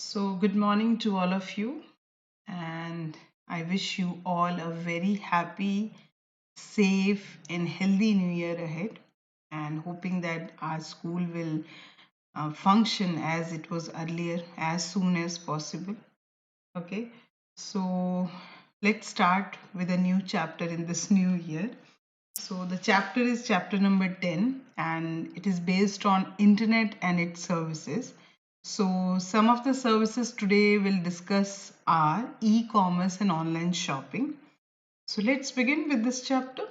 So, good morning to all of you, and I wish you all a very happy, safe, and healthy new year ahead. And hoping that our school will function as it was earlier as soon as possible. Okay, so let's start with a new chapter in this new year. So, the chapter is chapter number 10 and it is based on internet and its services. So, some of the services today we'll discuss are e-commerce and online shopping. So, let's begin with this chapter.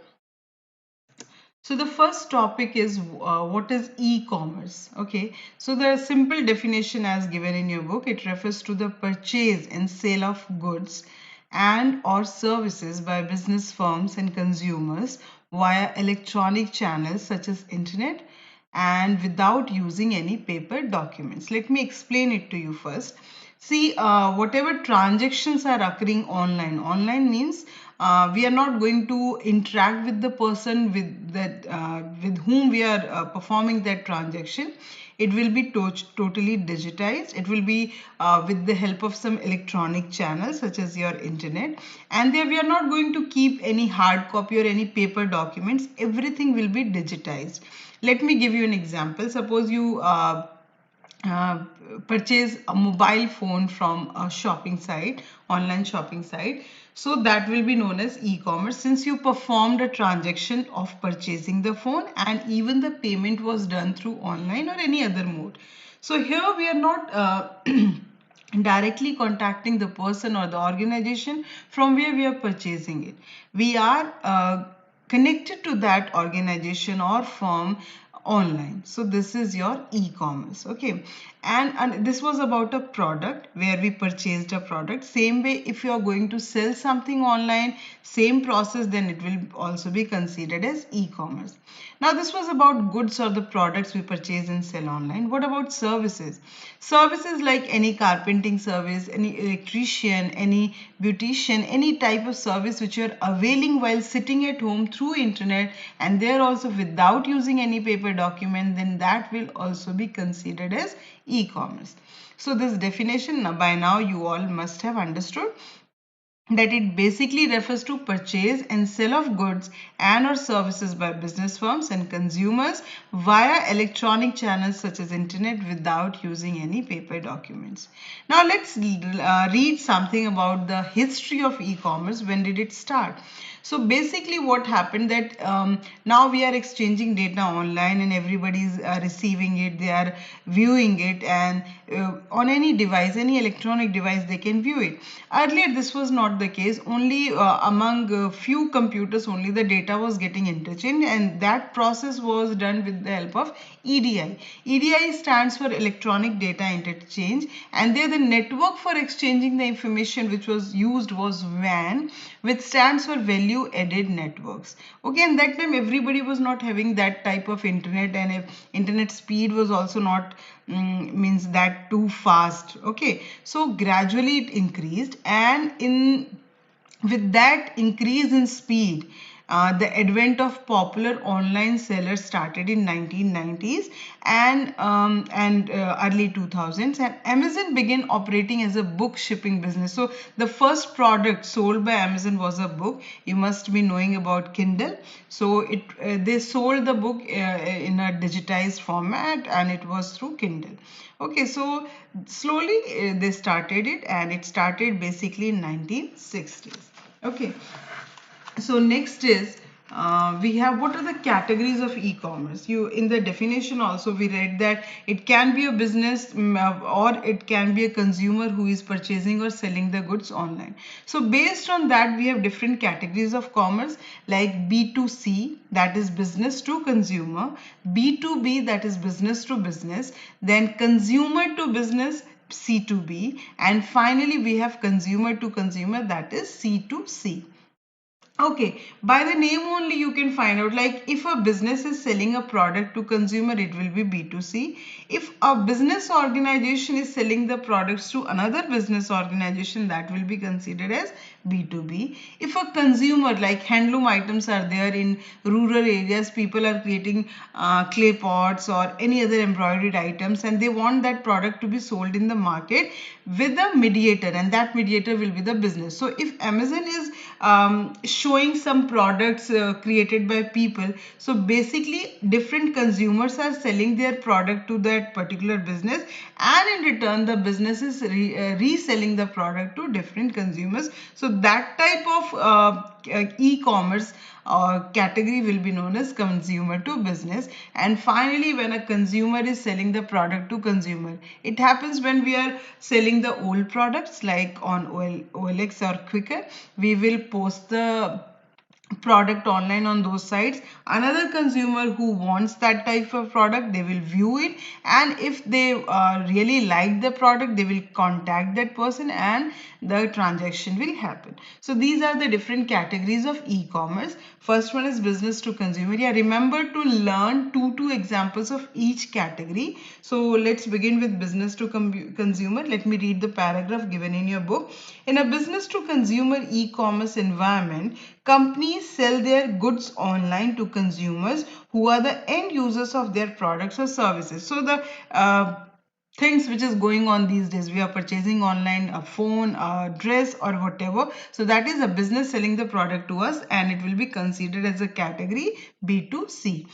So, the first topic is what is e-commerce? Okay, so the simple definition as given in your book, it refers to the purchase and sale of goods and or services by business firms and consumers via electronic channels such as internet and without using any paper documents. Let me explain it to you first. See, whatever transactions are occurring online means we are not going to interact with the person with whom we are performing that transaction. It will be totally digitized. It will be with the help of some electronic channels such as your internet, and there we are not going to keep any hard copy or any paper documents. Everything will be digitized. Let me give you an example. Suppose you uh, purchase a mobile phone from a shopping site, online shopping site. So that will be known as e-commerce, since you performed a transaction of purchasing the phone and even the payment was done through online or any other mode. So here we are not directly contacting the person or the organization from where we are purchasing it. We are connected to that organization or firm online. So this is your e-commerce. Okay, and this was about a product where we purchased a product. Same way, if you are going to sell something online, same process, then it will also be considered as e-commerce. Now this was about goods or the products we purchase and sell online. What about services? Services like any carpenting service, any electrician, any beautician, any type of service which you are availing while sitting at home through internet, and there also without using any paper document, then that will also be considered as e-commerce. So this definition by now you all must have understood that it basically refers to purchase and sale of goods and or services by business firms and consumers via electronic channels such as internet without using any paper documents. Now let's read something about the history of e-commerce. When did it start? So basically what happened that now we are exchanging data online and everybody is receiving it, they are viewing it, and on any device, any electronic device, they can view it. Earlier this was not the case. Only among few computers only the data was getting interchanged, and that process was done with the help of EDI. EDI stands for electronic data interchange, and there the network for exchanging the information which was used was WAN, which stands for value added networks. Okay, and that time everybody was not having that type of internet, and if internet speed was also not means that too fast. Okay, so gradually it increased, and in with that increase in speed, the advent of popular online sellers started in 1990s and early 2000s, and Amazon began operating as a book shipping business. So the first product sold by Amazon was a book. You must be knowing about Kindle. So it they sold the book in a digitized format, and it was through Kindle. Okay, so slowly they started it, and it started basically in 1960s. Okay, so next is we have what are the categories of e-commerce. You in the definition also we read that it can be a business or it can be a consumer who is purchasing or selling the goods online. So based on that we have different categories of commerce, like B2C, that is business to consumer, B2B, that is business to business, then consumer to business, C2B, and finally we have consumer to consumer, that is C2C. Okay, by the name only you can find out, like if a business is selling a product to consumer, it will be B2C. If a business organization is selling the products to another business organization, that will be considered as B2B. If a consumer, like handloom items are there in rural areas, people are creating clay pots or any other embroidered items, and they want that product to be sold in the market with a mediator, and that mediator will be the business. So if Amazon is showing some products created by people, so basically different consumers are selling their product to that particular business, and in return the business is reselling the product to different consumers. So that type of e-commerce category will be known as consumer to business. And finally, when a consumer is selling the product to consumer, it happens when we are selling the old products like on OLX or Quicker, we will post the product online on those sites. Another consumer who wants that type of product, they will view it, and if they really like the product, they will contact that person and the transaction will happen. So these are the different categories of e-commerce. First one is business to consumer. Yeah, remember to learn two examples of each category. So let's begin with business to consumer. Let me read the paragraph given in your book. In a business to consumer e-commerce environment, companies sell their goods online to consumers who are the end users of their products or services. So the things which is going on these days, we are purchasing online a phone, a dress or whatever, so that is a business selling the product to us, and it will be considered as a category B2C.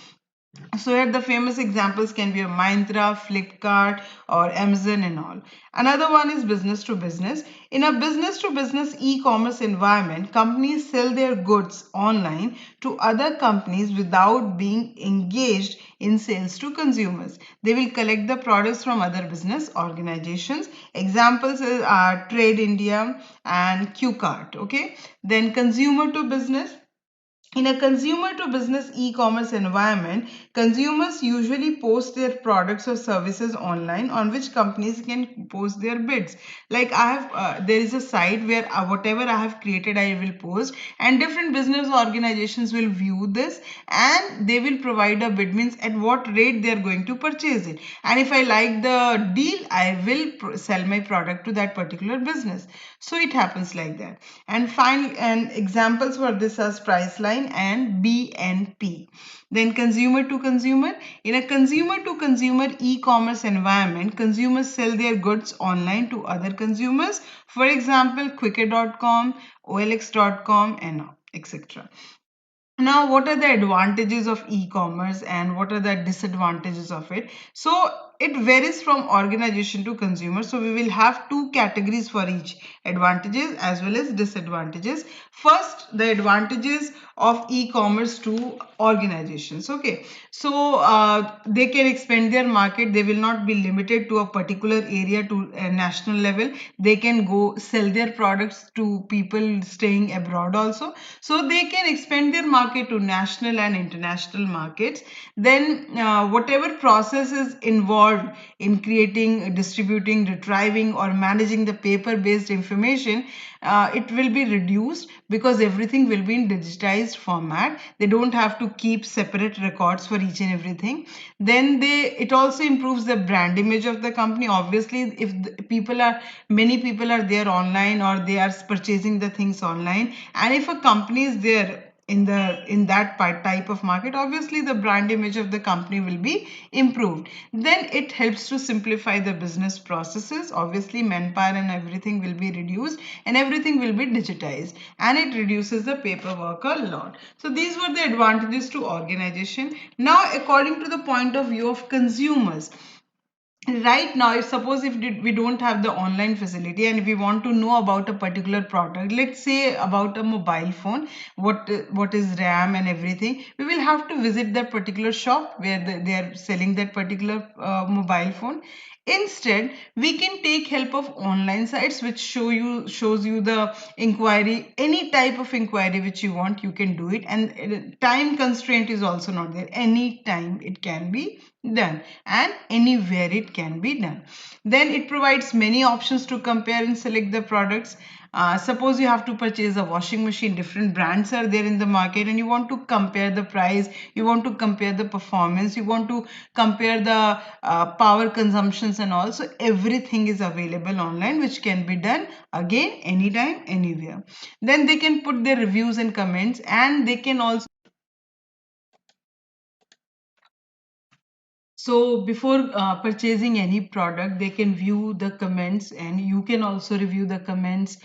So here the famous examples can be a Myntra, Flipkart or Amazon and all. Another one is business to business. In a business to business e-commerce environment, companies sell their goods online to other companies without being engaged in sales to consumers. They will collect the products from other business organizations. Examples are Trade India and QCart. Okay. Then consumer to business. In a consumer to business e-commerce environment, consumers usually post their products or services online on which companies can post their bids. Like there is a site where whatever I have created, I will post, and different business organizations will view this and they will provide a bid, means at what rate they are going to purchase it. And if I like the deal, I will sell my product to that particular business. So it happens like that. And finally, and examples for this are Priceline and BNP. Then consumer to consumer. In a consumer to consumer e-commerce environment, consumers sell their goods online to other consumers. For example, Quicker.com, OLX.com, and etc. Now, what are the advantages of e-commerce and what are the disadvantages of it? So it varies from organization to consumer. So we will have two categories for each, advantages as well as disadvantages. First, the advantages of e-commerce to organizations. Okay, so they can expand their market. They will not be limited to a particular area to a national level. They can go sell their products to people staying abroad also. So they can expand their market to national and international markets. Then whatever process is involved in creating, distributing, retrieving or managing the paper based information, it will be reduced because everything will be in digitized format. They don't have to keep separate records for each and everything. Then it also improves the brand image of the company. Obviously, if many people are there online or they are purchasing the things online, and if a company is there in that type of market, obviously the brand image of the company will be improved. Then it helps to simplify the business processes. Obviously manpower and everything will be reduced and everything will be digitized, and it reduces the paperwork a lot. So these were the advantages to organization. Now, according to the point of view of consumers, right now, if suppose if we don't have the online facility and we want to know about a particular product, let's say about a mobile phone, what is RAM and everything, we will have to visit that particular shop where they are selling that particular mobile phone. Instead, we can take help of online sites which shows you the inquiry, any type of inquiry which you want, you can do it, and time constraint is also not there. Any time it can be done and anywhere it can be done. Then it provides many options to compare and select the products. Suppose you have to purchase a washing machine, different brands are there in the market, and you want to compare the price, you want to compare the performance, you want to compare the power consumptions and all. So everything is available online, which can be done again anytime, anywhere. Then they can put their reviews and comments, and they can also, so before purchasing any product, they can view the comments, and you can also review the comments.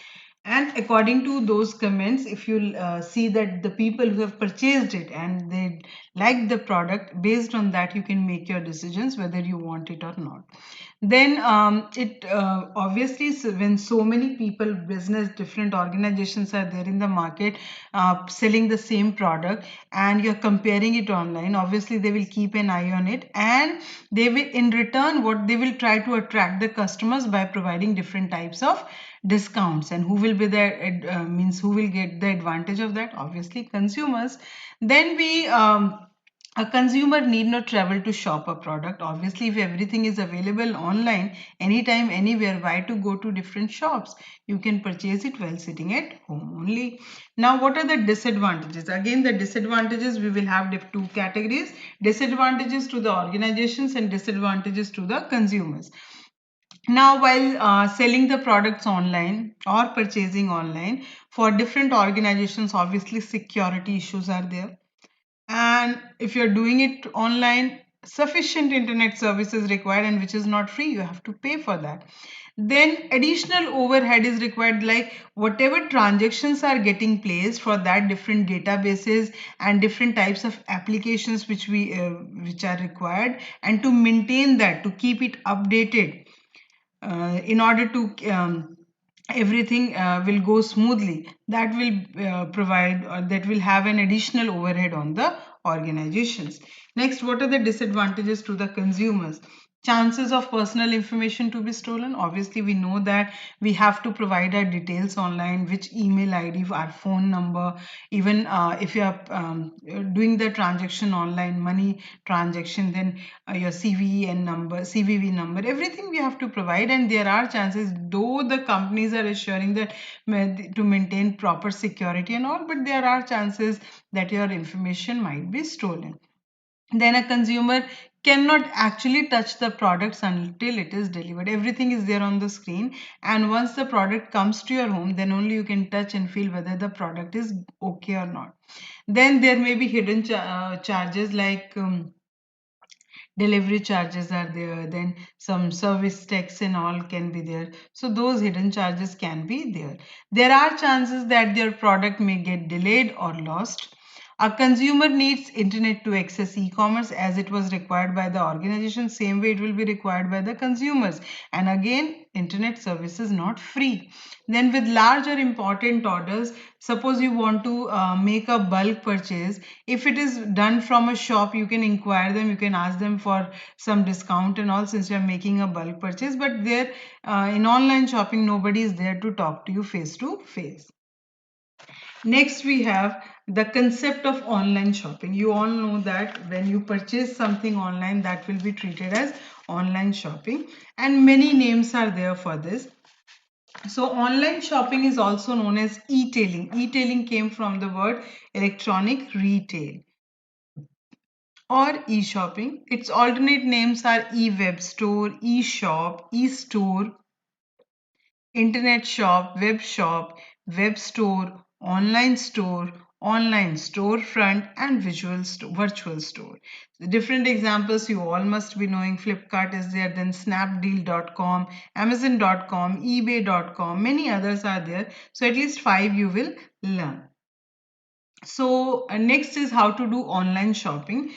And according to those comments, if you see that the people who have purchased it and they like the product, based on that you can make your decisions whether you want it or not. Then it obviously, when so many people, business, different organizations are there in the market selling the same product, and you're comparing it online, obviously they will keep an eye on it, and they will, in return, what they will try to attract the customers by providing different types of discounts. And who will be the means who will get the advantage of that? Obviously consumers. Then we a consumer need not travel to shop a product. Obviously, if everything is available online, anytime, anywhere, why to go to different shops? You can purchase it while sitting at home only. Now, what are the disadvantages? Again, the disadvantages, we will have two categories: disadvantages to the organizations and disadvantages to the consumers. Now, while selling the products online or purchasing online, for different organizations, obviously security issues are there. And if you're doing it online, sufficient internet service is required, and which is not free, you have to pay for that. Then additional overhead is required, like whatever transactions are getting placed for that, different databases and different types of applications which are required, and to maintain that, to keep it updated, in order to everything will go smoothly, that will provide, or that will have an additional overhead on the organizations. Next, what are the disadvantages to the consumers? Chances of personal information to be stolen. Obviously, we know that we have to provide our details online, which email id, our phone number, even if you are doing the transaction online, money transaction, then your CVN number, CVV number, everything we have to provide. And there are chances, though the companies are assuring that to maintain proper security and all, but there are chances that your information might be stolen. Then a consumer cannot actually touch the products until it is delivered. Everything is there on the screen, and once the product comes to your home, then only you can touch and feel whether the product is okay or not. Then there may be hidden charges, like delivery charges are there, then some service tax and all can be there. So those hidden charges can be there. There are chances that their product may get delayed or lost. A consumer needs internet to access e-commerce, as it was required by the organization, same way it will be required by the consumers. And again, internet service is not free. Then with large or important orders, suppose you want to make a bulk purchase, if it is done from a shop, you can inquire them, you can ask them for some discount and all, since you are making a bulk purchase. But there in online shopping, nobody is there to talk to you face to face. Next, we have the concept of online shopping. You all know that when you purchase something online, that will be treated as online shopping, and many names are there for this. So online shopping is also known as e-tailing. E-tailing came from the word electronic retail or e-shopping. Its alternate names are e-web store, e-shop, e-store, internet shop, web store, online storefront, and virtual store. The different examples you all must be knowing. Flipkart is there, then snapdeal.com, amazon.com, ebay.com, many others are there. So at least 5 you will learn. So next is how to do online shopping.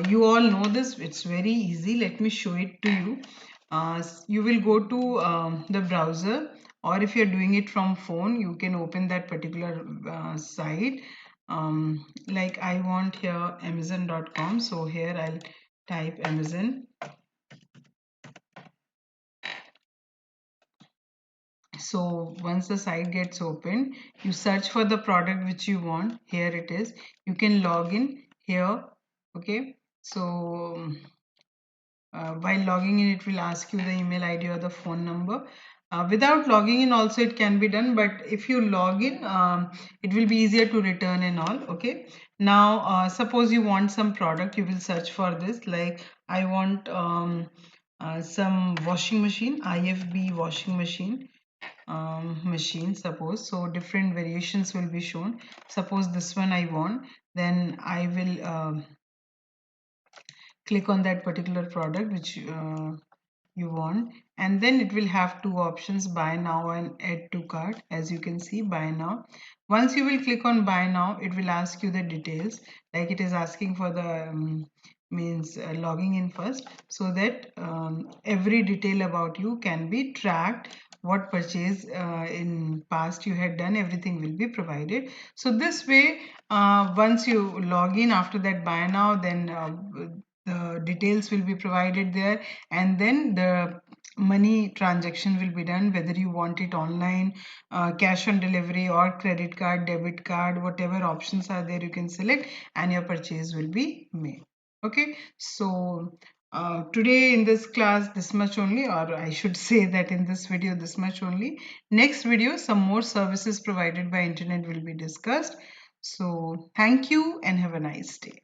You all know this, it's very easy. Let me show it to you. You will go to the browser, or if you're doing it from phone, you can open that particular site. Like I want here amazon.com, so here I'll type Amazon. So once the site gets open, you search for the product which you want. Here it is. You can log in here. Okay. So while logging in, it will ask you the email ID or the phone number. Without logging in also it can be done, but if you log in, it will be easier to return and all. Okay, now suppose you want some product, you will search for this, like I want some washing machine, IFB washing machine, suppose. So different variations will be shown. Suppose this one I want, then I will click on that particular product which you want, and then it will have two options, buy now and add to cart. As you can see, buy now. Once you will click on buy now, it will ask you the details, like it is asking for the means logging in first, so that every detail about you can be tracked. What purchase in past you had done, everything will be provided. So this way, once you log in, after that buy now, then the details will be provided there, and then the money transaction will be done, whether you want it online, cash on delivery, or credit card, debit card, whatever options are there you can select, and your purchase will be made. Okay, so today in this class this much only, or I should say that in this video this much only. Next video some more services provided by internet will be discussed. So thank you and have a nice day.